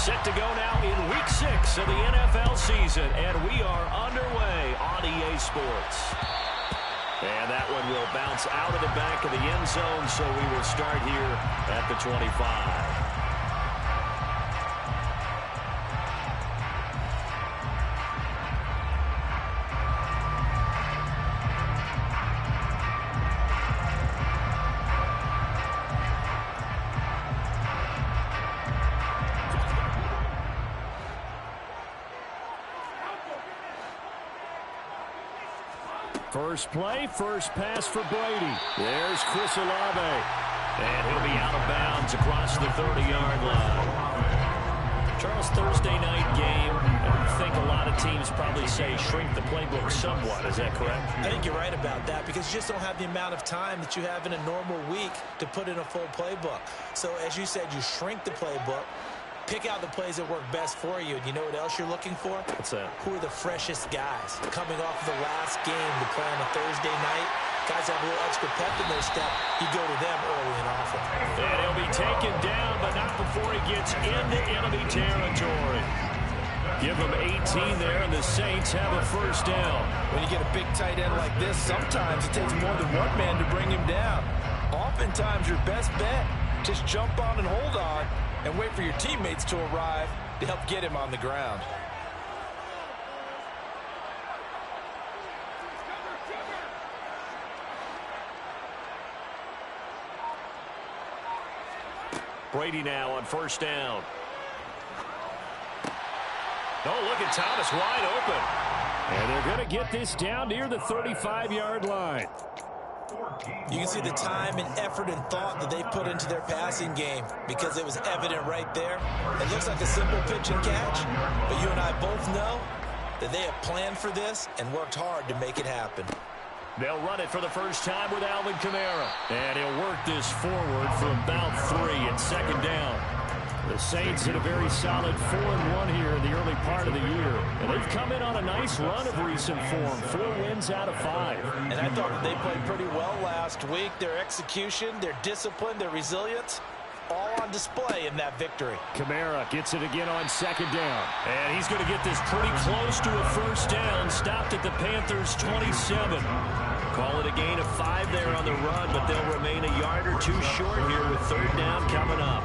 Set to go now in Week 6 of the NFL season, and we are underway on EA Sports. And that one will bounce out of the back of the end zone, so we will start here at the 25. First play, first pass for Brady. There's Chris Olave. And he'll be out of bounds across the 30-yard line. Charles, Thursday night game, I think a lot of teams probably say shrink the playbook somewhat. Is that correct? I think you're right about that because you just don't have the amount of time that you have in a normal week to put in a full playbook. So, as you said, you shrink the playbook. Pick out the plays that work best for you. And you know what else you're looking for? What's that? Who are the freshest guys coming off of the last game to play on a Thursday night? Guys have a little extra pep in their step. You go to them early and often. And he'll be taken down, but not before he gets into enemy territory. Give him 18 there, and the Saints have a first down. When you get a big tight end like this, sometimes it takes more than one man to bring him down. Oftentimes, your best bet, just jump on and hold on, and wait for your teammates to arrive to help get him on the ground. Brady now on first down. Oh, look at Thomas wide open. And they're going to get this down near the 35-yard line. You can see the time and effort and thought that they put into their passing game because it was evident right there. It looks like a simple pitch and catch, but you and I both know that they have planned for this and worked hard to make it happen. They'll run it for the first time with Alvin Kamara. And he'll work this forward for about 3 at second down. The Saints hit a very solid 4-1 here in the early part of the year. And they've come in on a nice run of recent form. 4 wins out of 5. And I thought that they played pretty well last week. Their execution, their discipline, their resilience, all on display in that victory. Kamara gets it again on second down. And he's going to get this pretty close to a first down. Stopped at the Panthers' 27. Call it a gain of 5 there on the run, but they'll remain a yard or two short here with third down coming up.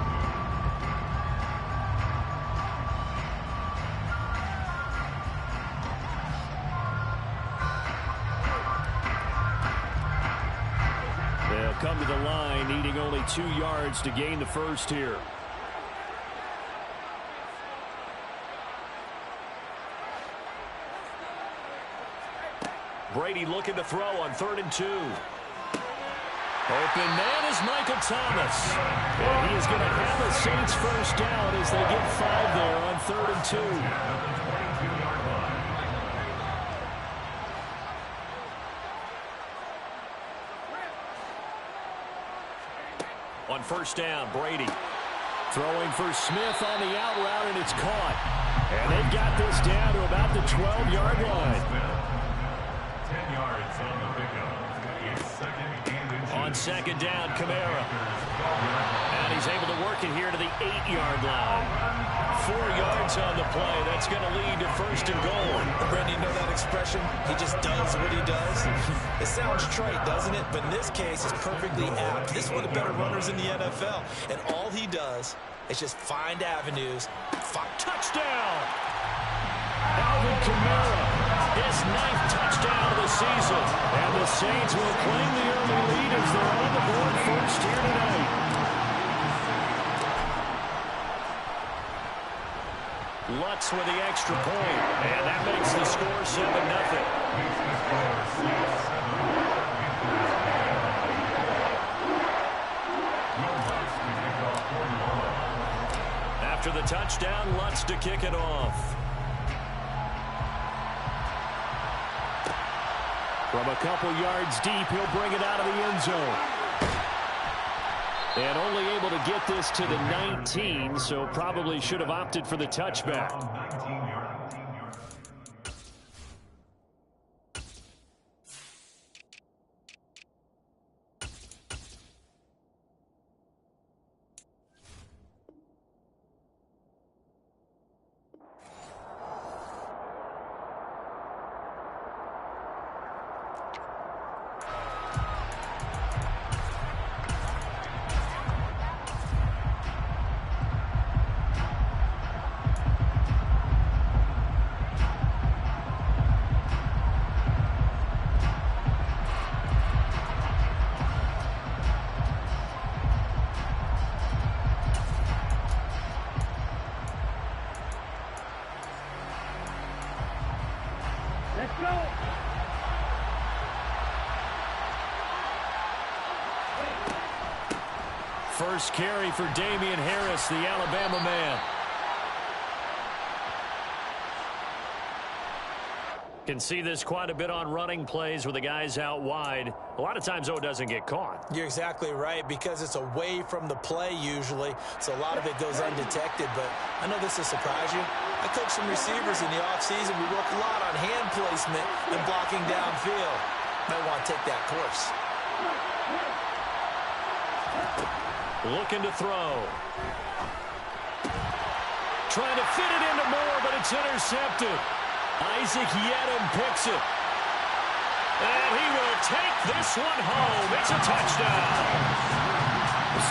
They'll come to the line, needing only 2 yards to gain the first here. Brady looking to throw on 3rd and 2. Open man is Michael Thomas. And he is going to have a Saints first down as they get 5 there on 3rd and 2. On first down, Brady. Throwing for Smith on the out route, and it's caught. And they've got this down to about the 12-yard line. 10 yards on the pickup. It's second and inches. On second down, Kamara. And he's able to work it here to the 8-yard line. 4 yards on the play. That's going to lead to first and goal. Brendan, you know that expression? He just does what he does. It sounds trite, doesn't it? But in this case, it's perfectly apt. This is one of the better runners in the NFL. And all he does is just find avenues. Touchdown! Alvin Kamara, his 9th touchdown of the season. And the Saints will claim the early lead as they're on the board first here tonight. Lutz with the extra point, and that makes the score 7-0. After the touchdown, Lutz to kick it off. From a couple yards deep, he'll bring it out of the end zone. And only able to get this to the 19, so probably should have opted for the touchback. First carry for Damian Harris, the Alabama man. Can see this quite a bit on running plays with the guys out wide. A lot of times, though, it doesn't get caught. You're exactly right, because it's away from the play usually, so a lot of it goes undetected. But I know this will surprise you. I coach some receivers in the offseason. We work a lot on hand placement and blocking downfield. Might want to take that course. Looking to throw. Trying to fit it into Moore, but it's intercepted. Isaac Yedem picks it. And he will take this one home. It's a touchdown.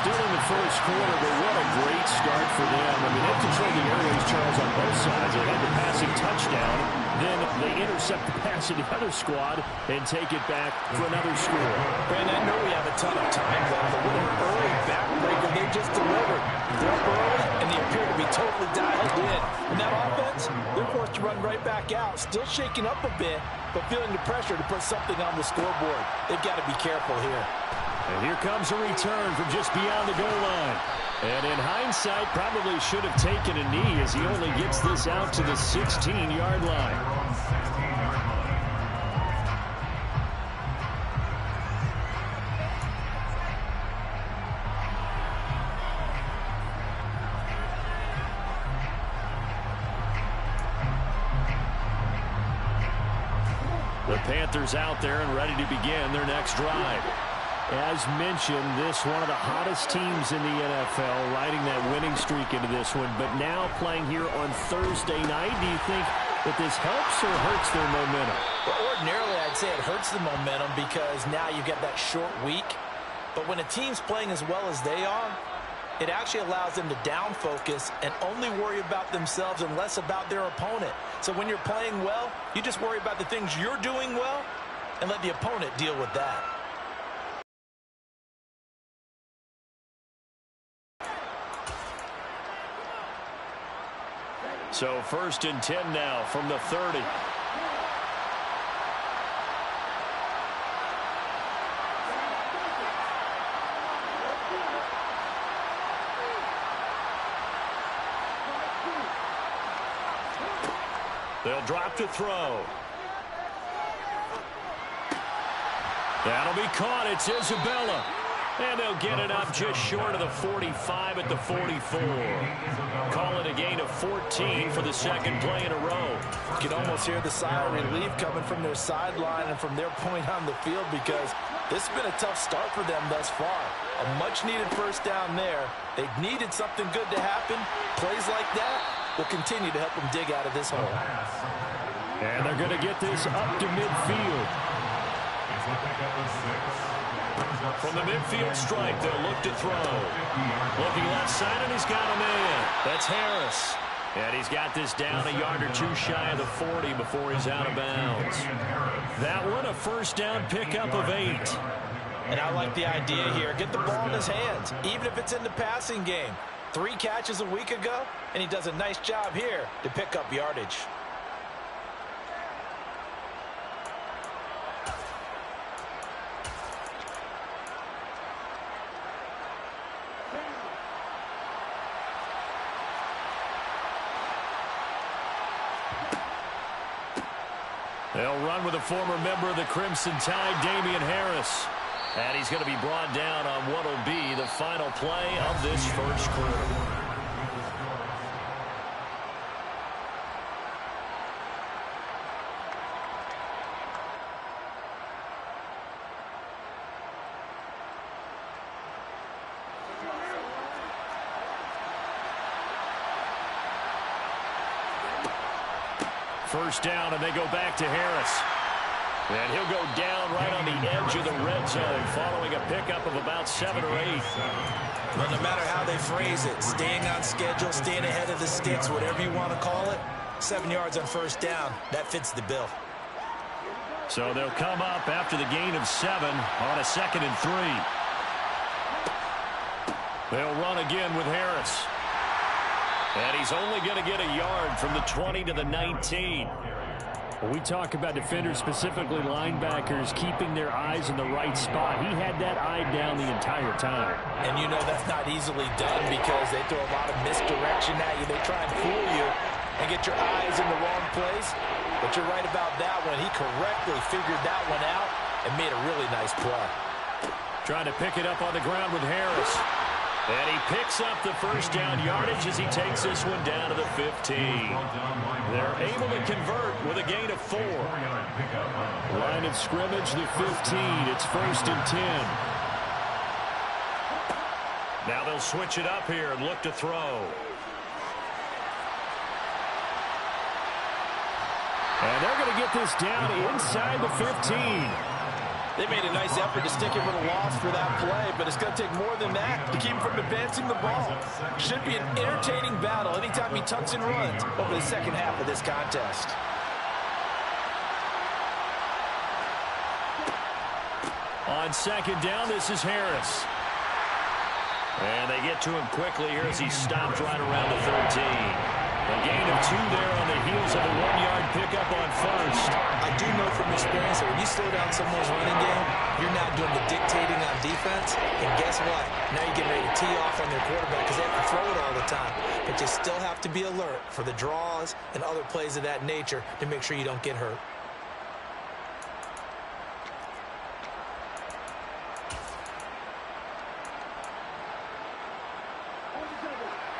Still in the first quarter, but what a great start for them. I mean, they've controlled the airways, Charles, on both sides. They had the passing touchdown. Then they intercept the pass of the other squad and take it back for another score. Brandon, I know we have a ton of time left, but with an early backbreaker they just delivered. They're up early, and they appear to be totally dialed in. And that offense, they're forced to run right back out, still shaking up a bit, but feeling the pressure to put something on the scoreboard. They've got to be careful here. And here comes a return from just beyond the goal line. And in hindsight, probably should have taken a knee as he only gets this out to the 16-yard line. The Panthers out there and ready to begin their next drive. As mentioned, this one of the hottest teams in the NFL, riding that winning streak into this one, but now playing here on Thursday night. Do you think that this helps or hurts their momentum? Well, ordinarily, I'd say it hurts the momentum because now you get that short week. But when a team's playing as well as they are, it actually allows them to down focus and only worry about themselves and less about their opponent. So when you're playing well, you just worry about the things you're doing well and let the opponent deal with that. So 1st and 10 now from the 30. They'll drop to throw. That'll be caught. It's Isabella. And they'll get it up just short of the 45 at the 44. Call it a gain of 14 for the second play in a row. You can almost hear the sigh of relief coming from their sideline and from their point on the field, because this has been a tough start for them thus far. A much-needed first down there. They've needed something good to happen. Plays like that will continue to help them dig out of this hole. And they're going to get this up to midfield. From the midfield stripe, they'll look to throw. Looking left side, and he's got a man. That's Harris. And he's got this down a yard or two shy of the 40 before he's out of bounds. That one, a first down pickup of 8. And I like the idea here. Get the ball in his hands, even if it's in the passing game. 3 catches a week ago, and he does a nice job here to pick up yardage. They'll run with a former member of the Crimson Tide, Damian Harris. And he's going to be brought down on what will be the final play of this first quarter. First down, and they go back to Harris. And he'll go down right on the edge of the red zone following a pickup of about 7 or 8. Well, no matter how they phrase it, staying on schedule, staying ahead of the sticks, whatever you want to call it, 7 yards on first down, that fits the bill. So they'll come up after the gain of 7 on a 2nd and 3. They'll run again with Harris. And he's only going to get a yard from the 20 to the 19. When we talk about defenders, specifically linebackers, keeping their eyes in the right spot, he had that eye down the entire time. And you know that's not easily done because they throw a lot of misdirection at you. They try and fool you and get your eyes in the wrong place. But you're right about that one. He correctly figured that one out and made a really nice play. Trying to pick it up on the ground with Harris. And he picks up the first down yardage as he takes this one down to the 15. They're able to convert with a gain of 4. Line of scrimmage, the 15. It's 1st and 10. Now they'll switch it up here and look to throw. And they're going to get this down inside the 15. They made a nice effort to stick him with a loss for that play, but it's going to take more than that to keep him from advancing the ball. Should be an entertaining battle anytime he tucks and runs over the second half of this contest. On second down, this is Harris. And they get to him quickly here as he stops right around the 13. A gain of 2 there on the heels of a 1-yard pickup on first. I do know from experience that when you slow down someone's running game, you're not doing the dictating on defense. And guess what? Now you're getting ready to tee off on their quarterback because they have to throw it all the time. But you still have to be alert for the draws and other plays of that nature to make sure you don't get hurt.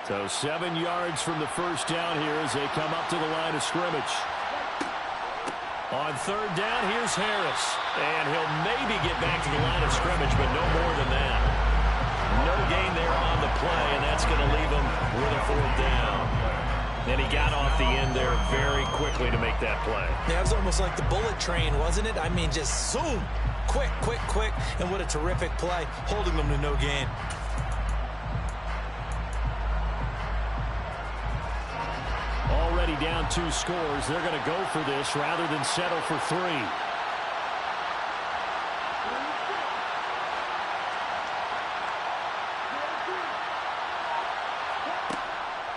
So 7 yards from the first down here as they come up to the line of scrimmage. On third down, here's Harris. And he'll maybe get back to the line of scrimmage, but no more than that. No gain there on the play, and that's going to leave him with a 4th down. And he got off the end there very quickly to make that play. Yeah, it was almost like the bullet train, wasn't it? I mean, just zoom. Quick, quick, quick. And what a terrific play, holding them to no gain. Already down 2 scores. They're going to go for this rather than settle for 3.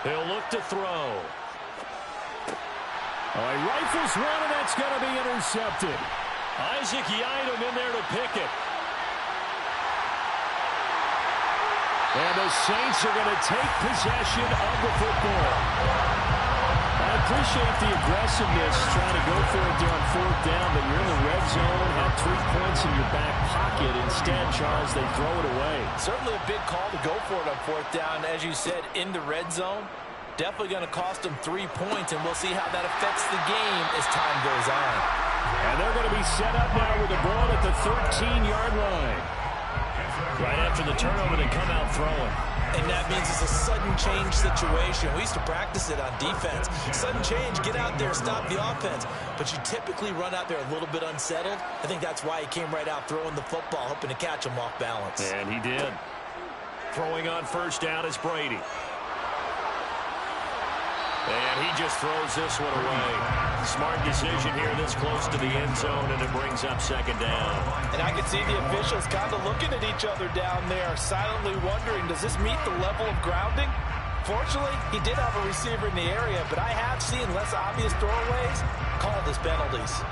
He'll look to throw. He rifles one, and that's going to be intercepted. Isaac Yiadom in there to pick it. And the Saints are going to take possession of the football. I appreciate the aggressiveness trying to go for it there on 4th down, but you're in the red zone, have 3 points in your back pocket. Instead, Charles, they throw it away. Certainly a big call to go for it on 4th down. As you said, in the red zone, definitely going to cost them 3 points, and we'll see how that affects the game as time goes on. And they're going to be set up now with the ball at the 13-yard line. Right after the turnover, they come out throwing. And that means it's a sudden change situation. We used to practice it on defense. Sudden change, get out there, stop the offense. But you typically run out there a little bit unsettled. I think that's why he came right out throwing the football, hoping to catch him off balance. And he did. Throwing on first down is Brady. And he just throws this one away. Smart decision here this close to the end zone, and it brings up second down. And I can see the officials kind of looking at each other down there, silently wondering, does this meet the level of grounding? Fortunately, he did have a receiver in the area, but I have seen less obvious throwaways called as penalties.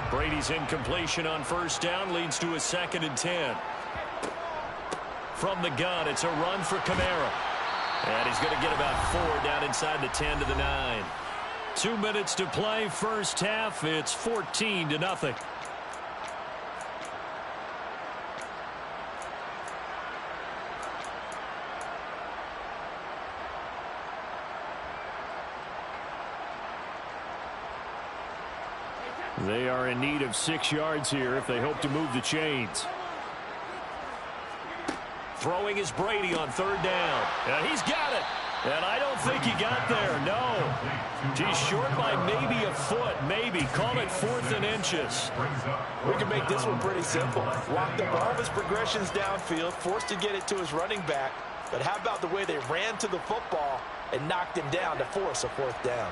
Brady's incompletion on first down leads to a 2nd and 10. From the gun, it's a run for Kamara. And he's going to get about 4 down inside the 10 to the 9. 2 minutes to play, first half. It's 14-0. They are in need of 6 yards here if they hope to move the chains. Throwing is Brady on third down. And he's got it. And I don't think he got there. No. He's short by maybe a foot. Maybe. Call it 4th and inches. We can make this one pretty simple. Walked up all of his progressions downfield, forced to get it to his running back. But how about the way they ran to the football and knocked him down to force a 4th down?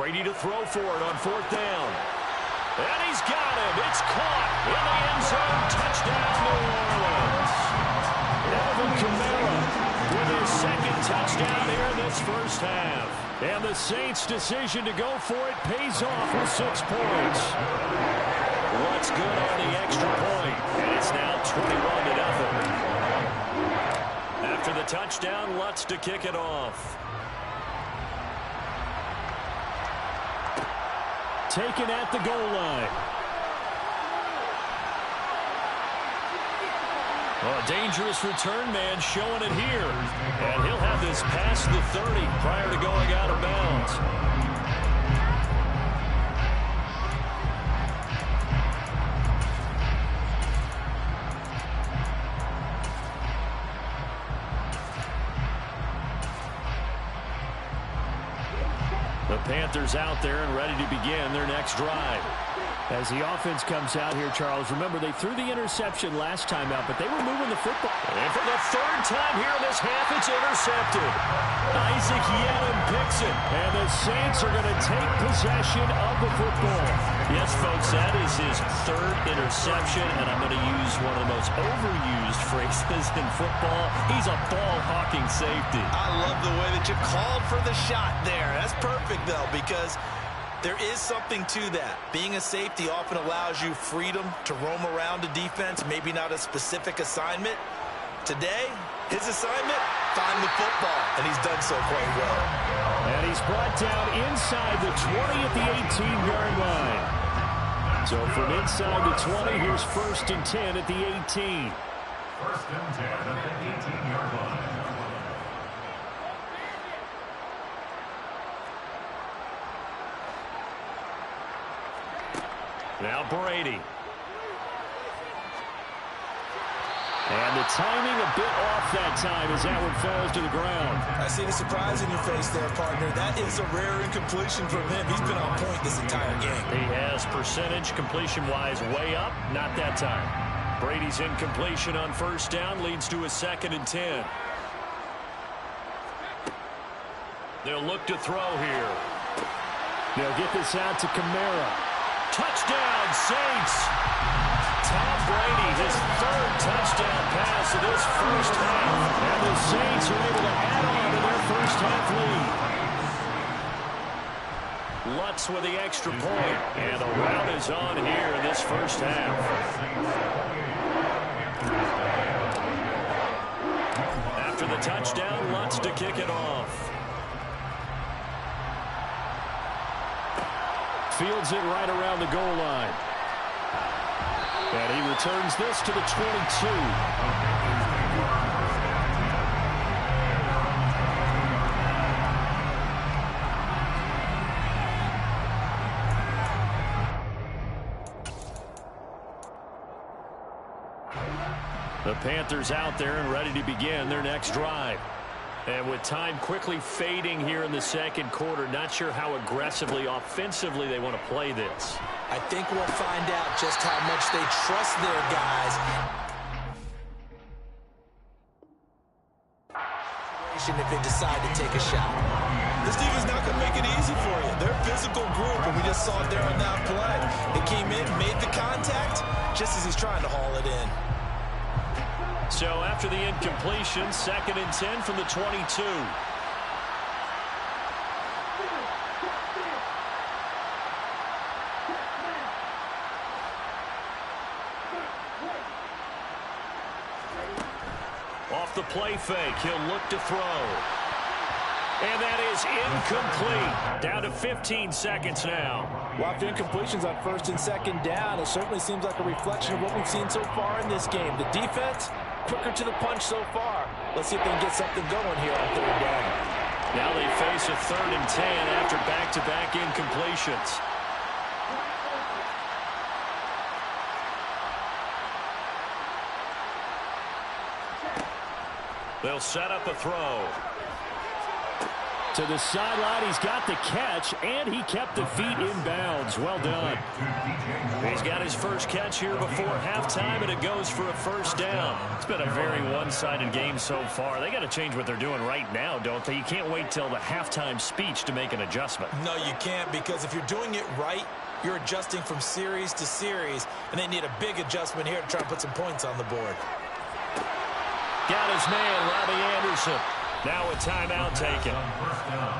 Brady to throw for it on 4th down. And he's got him. It's caught in the end zone. Touchdown, New Orleans. Alvin Kamara with his 2nd touchdown here in this first half. And the Saints' decision to go for it pays off with 6 points. What's good on the extra point? And it's now 21-0. After the touchdown, Lutz to kick it off. Taken at the goal line. A dangerous return man showing it here. And he'll have this past the 30 prior to going out of bounds. The Panthers out there and ready to begin their next drive. As the offense comes out here, Charles, remember they threw the interception last time out, but they were moving the football. And for the 3rd time here in this half, it's intercepted. Isaac Yiadom picks it, and the Saints are going to take possession of the football. Yes, folks, that is his 3rd interception, and I'm going to use one of the most overused phrases in football. He's a ball-hawking safety. I love the way that you called for the shot there. That's perfect, though, because there is something to that. Being a safety often allows you freedom to roam around a defense, maybe not a specific assignment. Today, his assignment, find the football, and he's done so quite well. And he's brought down inside the 20 at the 18-yard line. So from inside the 20, here's 1st and 10 at the 18. 1st and 10 at the 18-yard line. Now Brady. And the timing a bit off that time as that one falls to the ground. I see the surprise in your face there, partner. That is a rare incompletion from him. He's been on point this entire game. He has percentage completion-wise way up. Not that time. Brady's incompletion on 1st down leads to a 2nd and 10. They'll look to throw here. They'll get this out to Kamara. Touchdown, Saints. Tom Brady, his 3rd touchdown pass of this first half. And the Saints are able to add on to their first half lead. Lutz with the extra point. And the rout is on here in this first half. After the touchdown, Lutz to kick it off. Fields it right around the goal line. And he returns this to the 22. The Panthers out there and ready to begin their next drive. And with time quickly fading here in the 2nd quarter, not sure how aggressively, offensively they want to play this. I think we'll find out just how much they trust their guys. If they decide to take a shot. This defense not going to make it easy for you. They're a physical group, and we just saw it there on that play. It came in, made the contact, just as he's trying to haul it in. So after the incompletion, 2nd and 10 from the 22. Off the play fake, he'll look to throw. And that is incomplete. Down to 15 seconds now. Well, after incompletions on 1st and 2nd down, it certainly seems like a reflection of what we've seen so far in this game. The defense, quicker to the punch so far. Let's see if they can get something going here on 3rd down. Now they face a 3rd and 10 after back-to-back incompletions. They'll set up a throw. To the sideline, he's got the catch, and he kept the feet in bounds. Well done. He's got his first catch here before halftime, and it goes for a first down. It's been a very one-sided game so far. They got to change what they're doing right now, don't they? You can't wait till the halftime speech to make an adjustment. No, you can't, because if you're doing it right, you're adjusting from series to series, and they need a big adjustment here to try and put some points on the board. Got his man, Robbie Anderson. Now a timeout taken.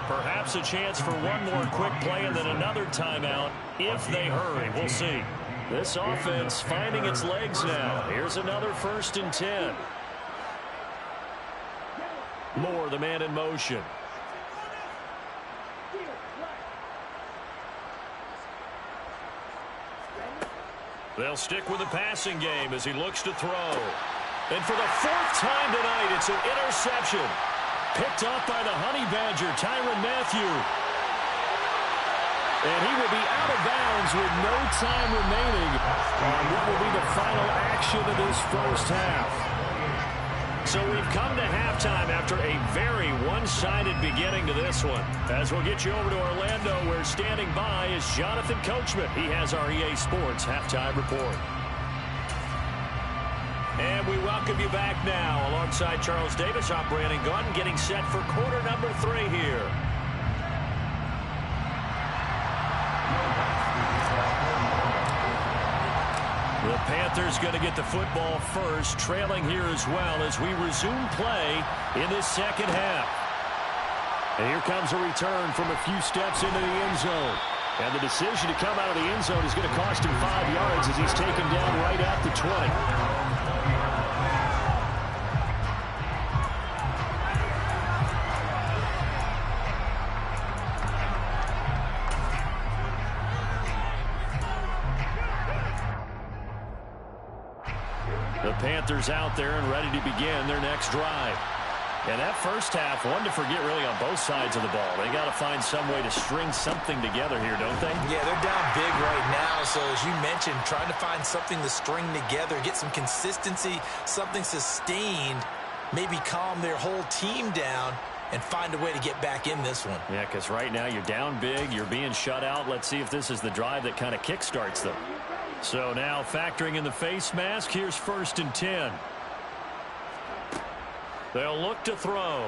Perhaps a chance for one more quick play and then another timeout if they hurry. We'll see. This offense finding its legs now. Here's another 1st and 10. Moore, the man in motion. They'll stick with the passing game as he looks to throw. And for the 4th time tonight, it's an interception. Picked off by the Honey Badger, Tyrann Mathieu. And he will be out of bounds with no time remaining on what will be the final action of this first half. So we've come to halftime after a very one-sided beginning to this one. As we'll get you over to Orlando, where standing by is Jonathan Coachman. He has our EA Sports halftime report. And we welcome you back now. Alongside Charles Davis, I'm Brandon Gaudin, getting set for quarter number 3 here. The Panthers going to get the football first, trailing here as well as we resume play in this second half. And here comes a return from a few steps into the end zone. And the decision to come out of the end zone is going to cost him 5 yards as he's taken down right at the 20. The Panthers out there and ready to begin their next drive. And that first half, one to forget really on both sides of the ball. They got to find some way to string something together here, don't they? Yeah, they're down big right now. So as you mentioned, trying to find something to string together, get some consistency, something sustained, maybe calm their whole team down and find a way to get back in this one. Yeah, because right now you're down big, you're being shut out. Let's see if this is the drive that kind of kickstarts them. So now factoring in the face mask, here's 1st and 10. They'll look to throw.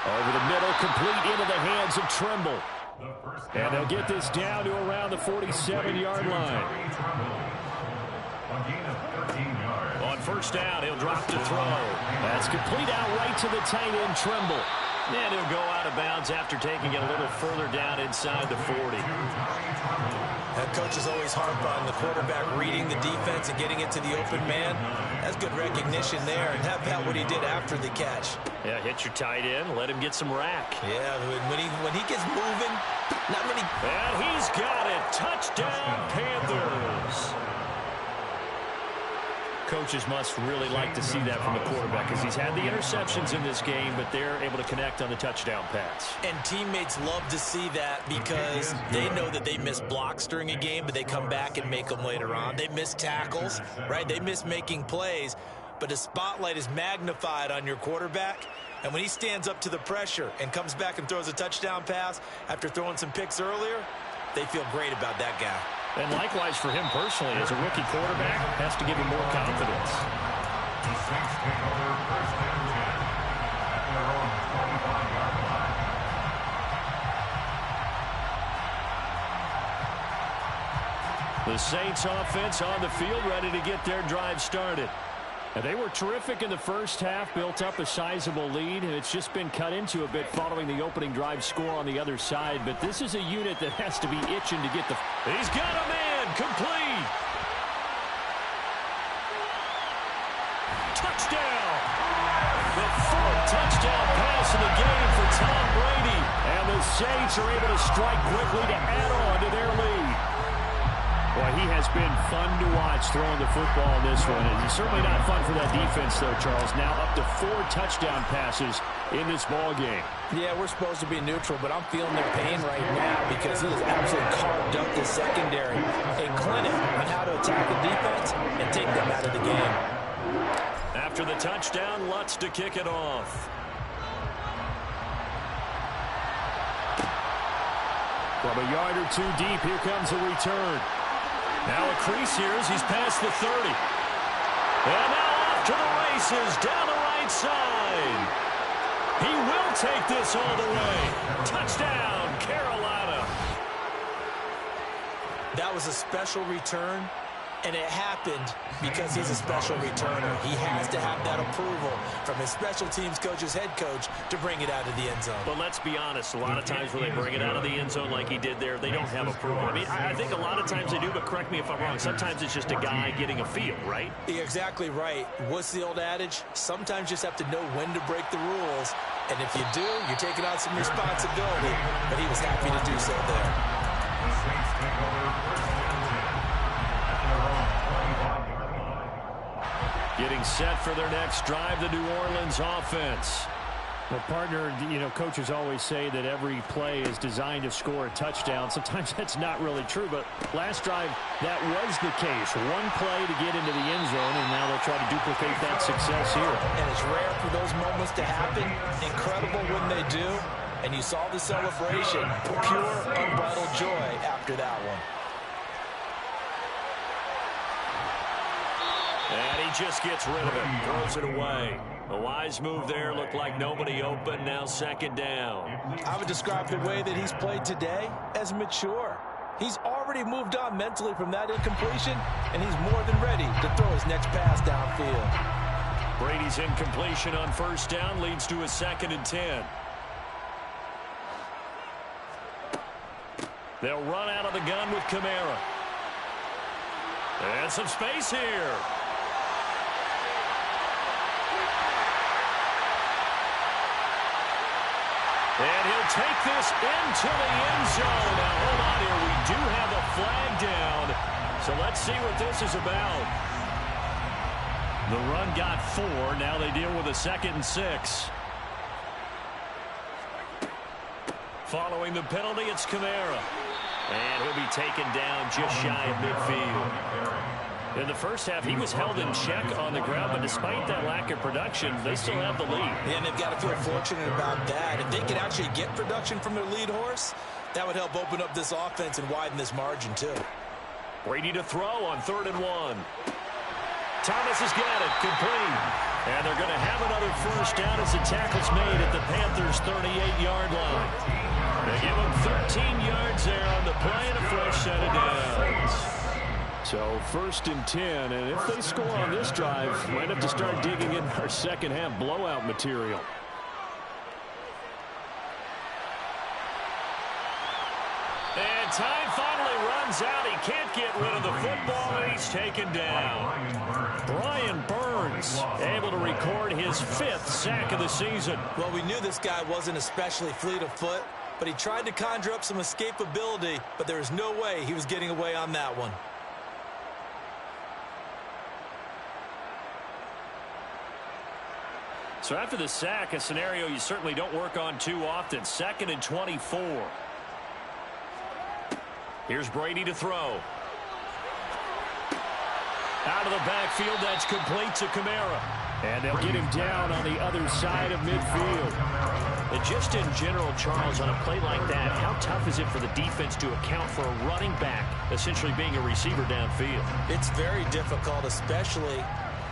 Over the middle, complete into the hands of Trimble. And they'll get this down to around the 47-yard line. On 1st down, he'll drop to throw. That's complete out right to the tight end, Trimble. And he'll go out of bounds after taking it a little further down inside the 40. That coach is always harp on the quarterback reading the defense and getting it to the open man. That's good recognition there. And how about what he did after the catch? Yeah, hit your tight end, let him get some rack. Yeah, when he gets moving, not many. And he's got it. Touchdown, Panthers. Coaches must really like to see that from the quarterback because he's had the interceptions in this game, but they're able to connect on the touchdown pass. And teammates love to see that because they know that they miss blocks during a game, but they come back and make them later on. They miss tackles, right? They miss making plays, but the spotlight is magnified on your quarterback. And when he stands up to the pressure and comes back and throws a touchdown pass after throwing some picks earlier, they feel great about that guy. And likewise for him personally, as a rookie quarterback, has to give him more confidence. The Saints take over 1st and 10 at their own 25-yard line. The Saints offense on the field, ready to get their drive started. And they were terrific in the first half, built up a sizable lead, and it's just been cut into a bit following the opening drive score on the other side. But this is a unit that has to be itching to get the... He's got a man, complete! Touchdown! The 4th touchdown pass of the game for Tom Brady. And the Saints are able to strike quickly to add on to their lead. Well, he has been fun to watch throwing the football in this one. And it's certainly not fun for that defense, though, Charles. Now up to 4 touchdown passes in this ball game. Yeah, we're supposed to be neutral, but I'm feeling their pain right now because he has absolutely carved up the secondary. A clinic on how to attack the defense and take them out of the game. After the touchdown, Lutz to kick it off. From a yard or two deep, here comes a return. Now a crease here as he's past the 30. And now off to the races down the right side. He will take this all the way. Touchdown, Carolina. That was a special return, and it happened because he's a special returner. He has to have that approval from his special teams coach's head coach to bring it out of the end zone. But let's be honest, a lot of times when they bring it out of the end zone like he did there, they don't have approval. I mean, I think a lot of times they do, but correct me if I'm wrong. Sometimes it's just a guy getting a feel, right? You're exactly right. What's the old adage? Sometimes you just have to know when to break the rules. And if you do, you're taking on some responsibility. But he was happy to do so there. The Saints take over first and 10 at their own 25-yard line. Getting set for their next drive, the New Orleans offense. Well, partner, coaches always say that every play is designed to score a touchdown. Sometimes that's not really true, but last drive, that was the case. One play to get into the end zone, and now they'll try to duplicate that success here. And it's rare for those moments to happen. Incredible when they do. And you saw the celebration. Pure, unbridled joy after that one. And he just gets rid of it, throws it away. A wise move there, looked like nobody open, now second down. I would describe the way that he's played today as mature. He's already moved on mentally from that incompletion, and he's more than ready to throw his next pass downfield. Brady's incompletion on first down leads to a 2nd and 10. They'll run out of the gun with Kamara. And some space here. And he'll take this into the end zone. Now, hold on here. We do have a flag down. So let's see what this is about. The run got 4. Now they deal with a 2nd and 6. Following the penalty, it's Kamara. And he'll be taken down just shy of midfield. In the first half, he was held in check on the ground, but despite that lack of production, they still have the lead. And they've got to feel fortunate about that. If they could actually get production from their lead horse, that would help open up this offense and widen this margin, too. Brady to throw on 3rd and 1. Thomas has got it, complete. And they're going to have another first down as the tackle's made at the Panthers' 38-yard line. They give him 13 yards there on the play and a fresh set of downs. So 1st and 10, and if they score on this drive, might have to start digging in our second half blowout material. And time finally runs out. He can't get rid of the football, and he's taken down. Brian Burns able to record his 5th sack of the season. Well, we knew this guy wasn't especially fleet of foot, but he tried to conjure up some escapability, but there was no way he was getting away on that one. So after the sack, a scenario you certainly don't work on too often. 2nd and 24. Here's Brady to throw. Out of the backfield, that's complete to Kamara. And they'll get him down on the other side of midfield. And just in general, Charles, on a play like that, how tough is it for the defense to account for a running back essentially being a receiver downfield? It's very difficult, especially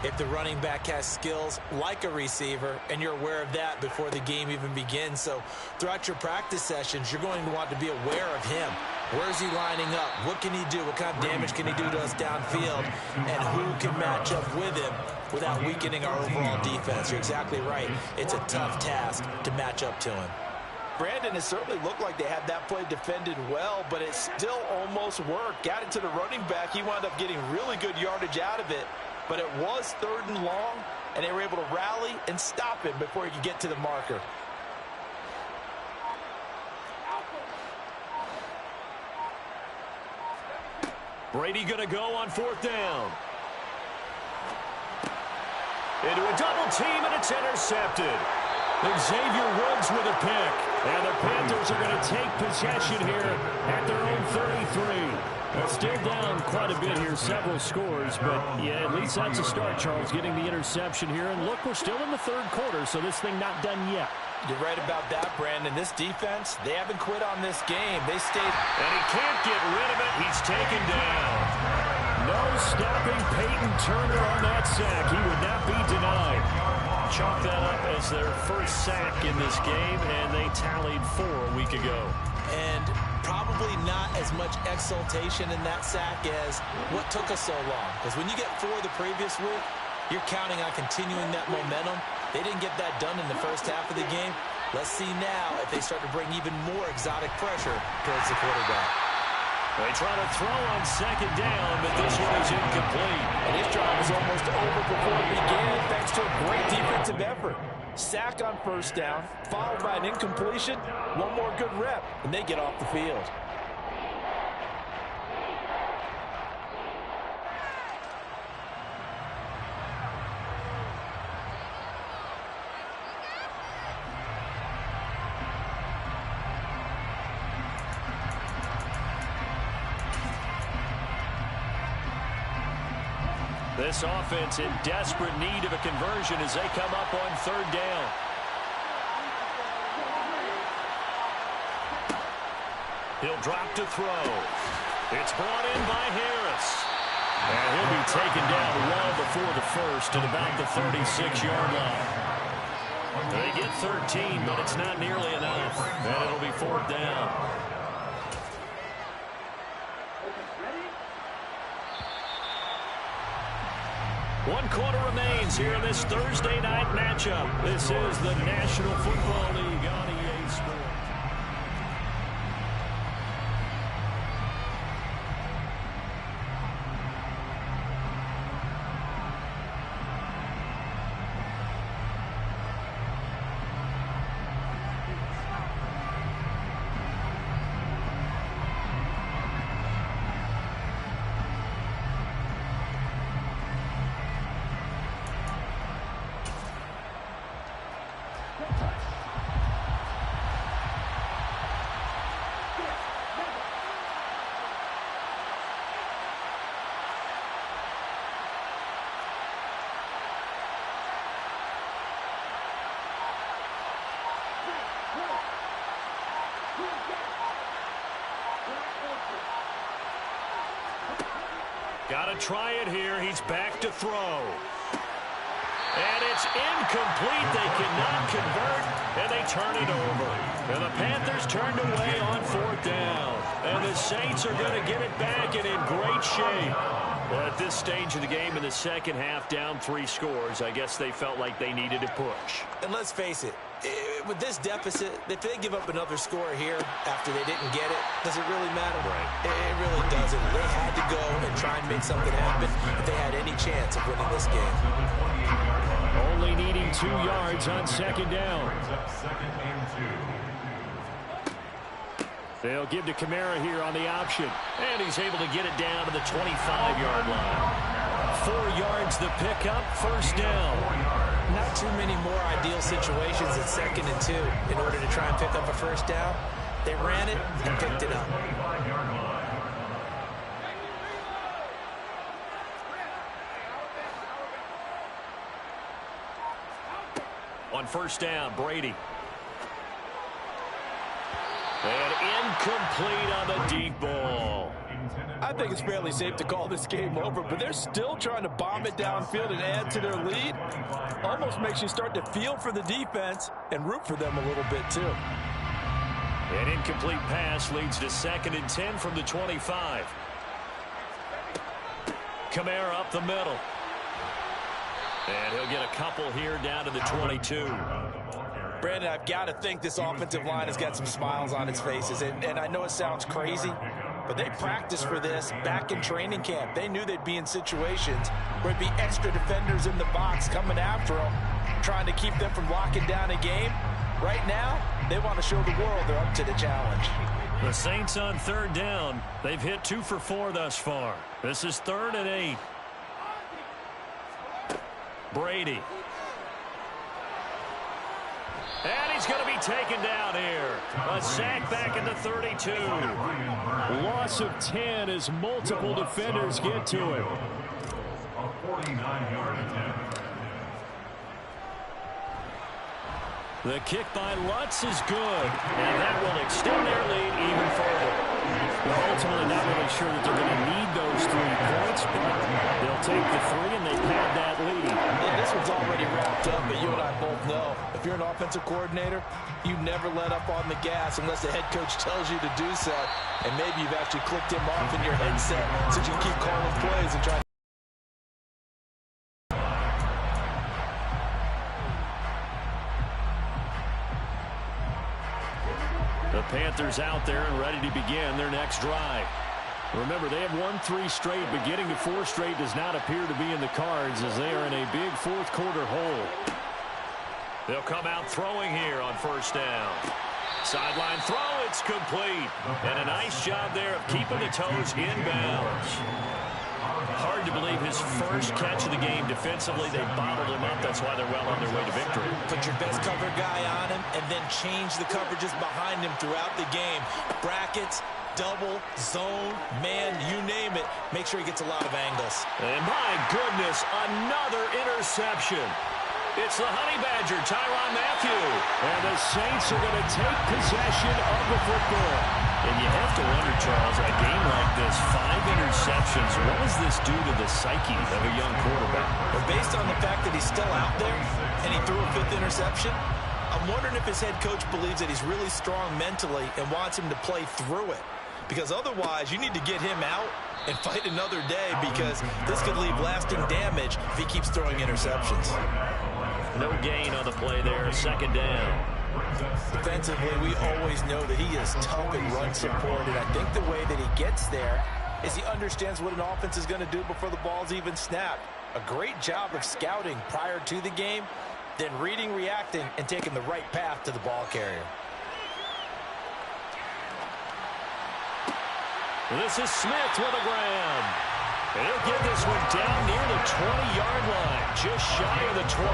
if the running back has skills like a receiver, and you're aware of that before the game even begins. So throughout your practice sessions, you're going to want to be aware of him. Where's he lining up? What can he do? What kind of damage can he do to us downfield? And who can match up with him without weakening our overall defense? You're exactly right. It's a tough task to match up to him. Brandon, it certainly looked like they had that play defended well, but it still almost worked. Got it to the running back. He wound up getting really good yardage out of it. But it was 3rd and long, and they were able to rally and stop him before he could get to the marker. Brady going to go on 4th down. Into a double team, and it's intercepted. Xavier Woods with a pick. And the Panthers are going to take possession here at their own 33. Well, still down quite a bit here, several scores, but yeah, at least that's a start, Charles, getting the interception here. And look, we're still in the 3rd quarter, so this thing not done yet. You're right about that, Brandon. This defense, they haven't quit on this game. They stayed. And he can't get rid of it. He's taken down. No stopping Peyton Turner on that sack. He would not be denied. Chalk that up as their first sack in this game, and they tallied 4 a week ago. And probably not as much exultation in that sack as what took us so long. Because when you get 4 the previous week, you're counting on continuing that momentum. They didn't get that done in the first half of the game. Let's see now if they start to bring even more exotic pressure towards the quarterback. They try to throw on second down, but this one is incomplete. And his drive is almost over before it began thanks to a great defensive effort. Sack on first down, followed by an incompletion. One more good rep, and they get off the field. This offense in desperate need of a conversion as they come up on third down. He'll drop to throw. It's brought in by Harris. And he'll be taken down well before the first at about the 36-yard line. They get 13, but it's not nearly enough. And it'll be fourth down. One quarter remains here in this Thursday night matchup. This is the National Football League on EA Sports. Got to try it here. He's back to throw. And it's incomplete. They cannot convert, and they turn it over. And the Panthers turned away on fourth down. And the Saints are going to get it back and in great shape. Well, at this stage of the game in the second half, down 3 scores, I guess they felt like they needed to push. And let's face it, with this deficit, if they give up another score here after they didn't get it, does it really matter? Right. It really doesn't. They had to go and try and make something happen if they had any chance of winning this game. Only needing 2 yards on second down. They'll give to Kamara here on the option. And he's able to get it down to the 25-yard line. 4 yards the pickup, first down. Not too many more ideal situations at 2nd and 2 in order to try and pick up a first down. They ran it and picked it up. On first down, Brady. And incomplete on the deep ball. I think it's fairly safe to call this game over, but they're still trying to bomb it downfield and add to their lead. Almost makes you start to feel for the defense and root for them a little bit, too. An incomplete pass leads to 2nd and 10 from the 25. Kamara up the middle. And he'll get a couple here down to the 22. Brandon, I've got to think this offensive line has got some smiles on its faces. And I know it sounds crazy, but they practiced for this back in training camp. They knew they'd be in situations where it'd be extra defenders in the box coming after them, trying to keep them from locking down a game. Right now, they want to show the world they're up to the challenge. The Saints on third down. They've hit 2 for 4 thus far. This is 3rd and 8. Brady. And he's going to be taken down here. A sack back at the 32. Loss of 10 as multiple defenders get to him. A 49-yard attempt. The kick by Lutz is good, and that will extend their lead even further. Well, ultimately, not really sure that they're going to need those 3 points, but they'll take the 3, and they pad that lead. And this one's already wrapped up, but you and I both know, if you're an offensive coordinator, you never let up on the gas unless the head coach tells you to do so. And maybe you've actually clicked him off in your headset so you can keep calling plays and trying. The Panthers out there and ready to begin their next drive. Remember, they have won 3 straight, but getting to 4 straight does not appear to be in the cards as they are in a big fourth-quarter hole. They'll come out throwing here on first down. Sideline throw, it's complete. And a nice job there of keeping the toes inbounds. Hard to believe his first catch of the game defensively. They bottled him up. That's why they're well on their way to victory. Put your best cover guy on him and then change the coverages behind him throughout the game. Brackets, double, zone, man, you name it. Make sure he gets a lot of angles. And my goodness, another interception. It's the Honey Badger, Tyrann Mathieu. And the Saints are going to take possession of the football. And you have to wonder, Charles, a game like this, 5 interceptions, what does this do to the psyche of a young quarterback? Well, based on the fact that he's still out there and he threw a 5th interception, I'm wondering if his head coach believes that he's really strong mentally and wants him to play through it. Because otherwise, you need to get him out and fight another day because this could leave lasting damage if he keeps throwing interceptions. No gain on the play there, second down. Defensively, we always know that he is tough in run support, and I think the way that he gets there is he understands what an offense is going to do before the ball's even snapped. A great job of scouting prior to the game, then reading, reacting, and taking the right path to the ball carrier. This is Smith with a grab. And he'll get this one down near the 20-yard line, just shy of the 20.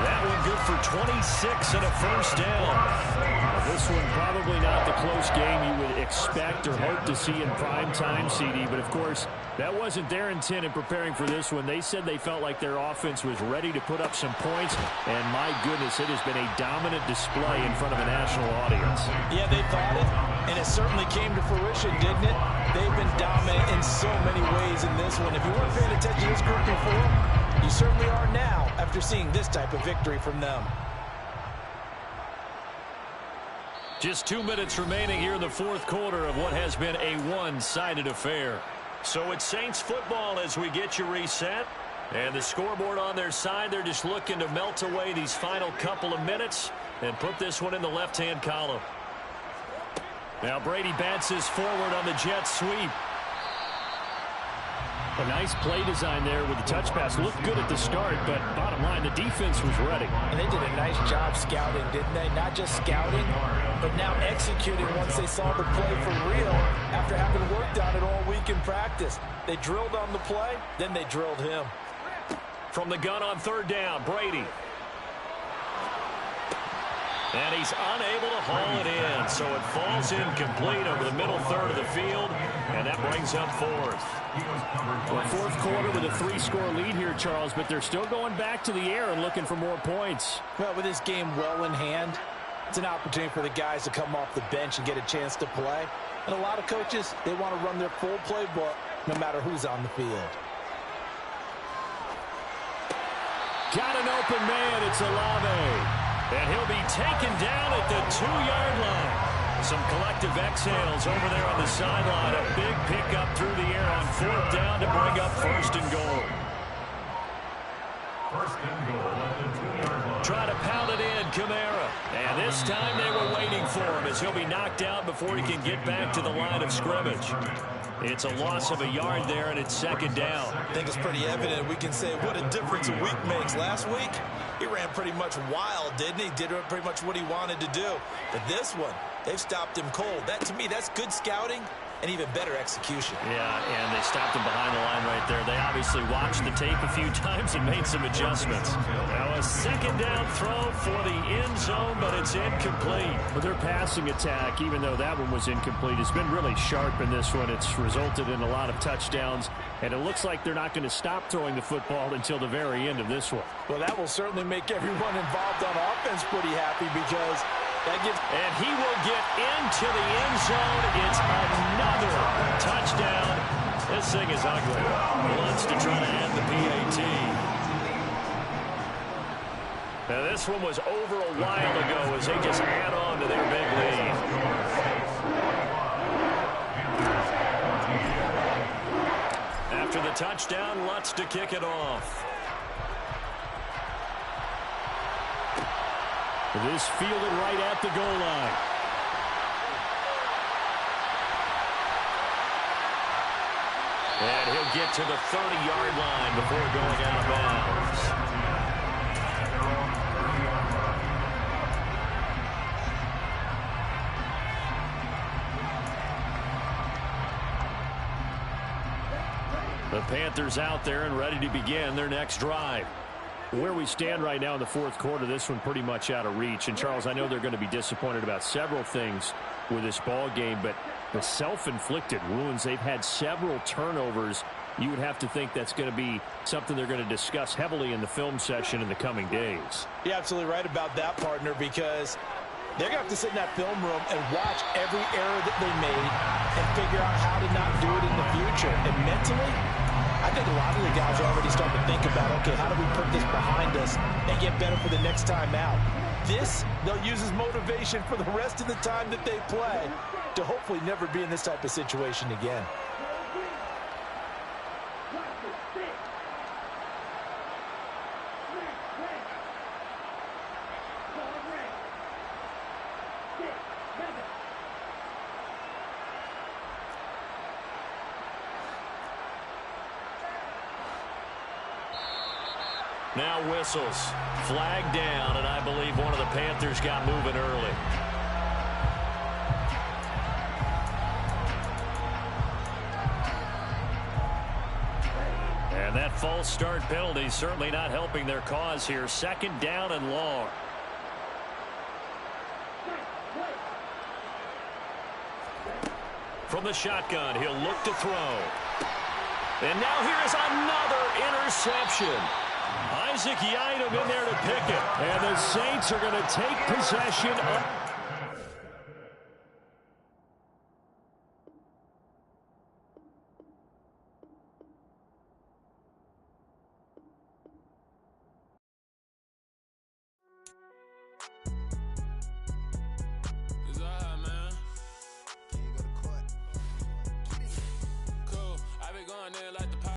That one good for 26 and a first down. Well, this one probably not the close game you would expect or hope to see in prime time, CD. But, of course, that wasn't their intent in preparing for this one. They said they felt like their offense was ready to put up some points. And, my goodness, it has been a dominant display in front of a national audience. Yeah, they thought it, and it certainly came to fruition, didn't it? They've been dominant in so many ways in this one. If you weren't paying attention to this group before, you certainly are now after seeing this type of victory from them. Just 2 minutes remaining here in the fourth quarter of what has been a one-sided affair. So it's Saints football as we get you reset. And the scoreboard on their side, they're just looking to melt away these final couple of minutes and put this one in the left-hand column. Now Brady bounces forward on the jet sweep. A nice play design there with the touch pass. Looked good at the start, but bottom line, the defense was ready. And they did a nice job scouting, didn't they? Not just scouting, but now executing once they saw the play for real after having worked on it all week in practice. They drilled on the play, then they drilled him. From the gun on third down, Brady. And he's unable to haul it in, so it falls incomplete over the middle third of the field, and that brings up fourth. Well, fourth quarter with a 3-score lead here, Charles, but they're still going back to the air and looking for more points. Well, with this game well in hand, it's an opportunity for the guys to come off the bench and get a chance to play. And a lot of coaches, they want to run their full playbook no matter who's on the field. Got an open man, it's Olave. And he'll be taken down at the 2-yard line. Some collective exhales over there on the sideline. A big pickup through the air on fourth down to bring up first and goal. First and goal at the 2-yard line. Try to pound it in, Kamara. And this time they were waiting for him as he'll be knocked out before he can get back to the line of scrimmage. It's a loss of a yard there, and it's second down. I think it's pretty evident. We can say what a difference a week makes. Last week, he ran pretty much wild, didn't he? Did pretty much what he wanted to do. But this one, they've stopped him cold. That, to me, that's good scouting and even better execution. Yeah, and they stopped him behind the line right there. They obviously watched the tape a few times and made some adjustments. Now a second down throw for the end zone, but it's incomplete. Well, their passing attack, even though that one was incomplete, has been really sharp in this one. It's resulted in a lot of touchdowns, and it looks like they're not going to stop throwing the football until the very end of this one. Well, that will certainly make everyone involved on offense pretty happy because that gives... And he will get into the end zone. It's another touchdown. This thing is ugly. Wants to try to add the PAT. Now, this one was over a while ago as they just add on to their big lead. After the touchdown, Lutz to kick it off. This fielded right at the goal line. And he'll get to the 30-yard line before going out of bounds. The Panthers out there and ready to begin their next drive. Where we stand right now in the fourth quarter, this one pretty much out of reach. And, Charles, I know they're going to be disappointed about several things with this ball game, but the self-inflicted wounds, they've had several turnovers. You would have to think that's going to be something they're going to discuss heavily in the film session in the coming days. You're absolutely right about that, partner, because they're going to have to sit in that film room and watch every error that they made and figure out how to not do it in the future. And mentally, I think a lot of the guys are already starting to think about, okay, how do we put this behind us and get better for the next time out? This, they'll use as motivation for the rest of the time that they play to hopefully never be in this type of situation again. Now whistles. Flag down, and I believe one of the Panthers got moving early. And that false start penalty certainly not helping their cause here. Second down and long. From the shotgun, he'll look to throw. And now here is another interception. Isaac Yiadom in there to pick it. And the Saints are going to take possession of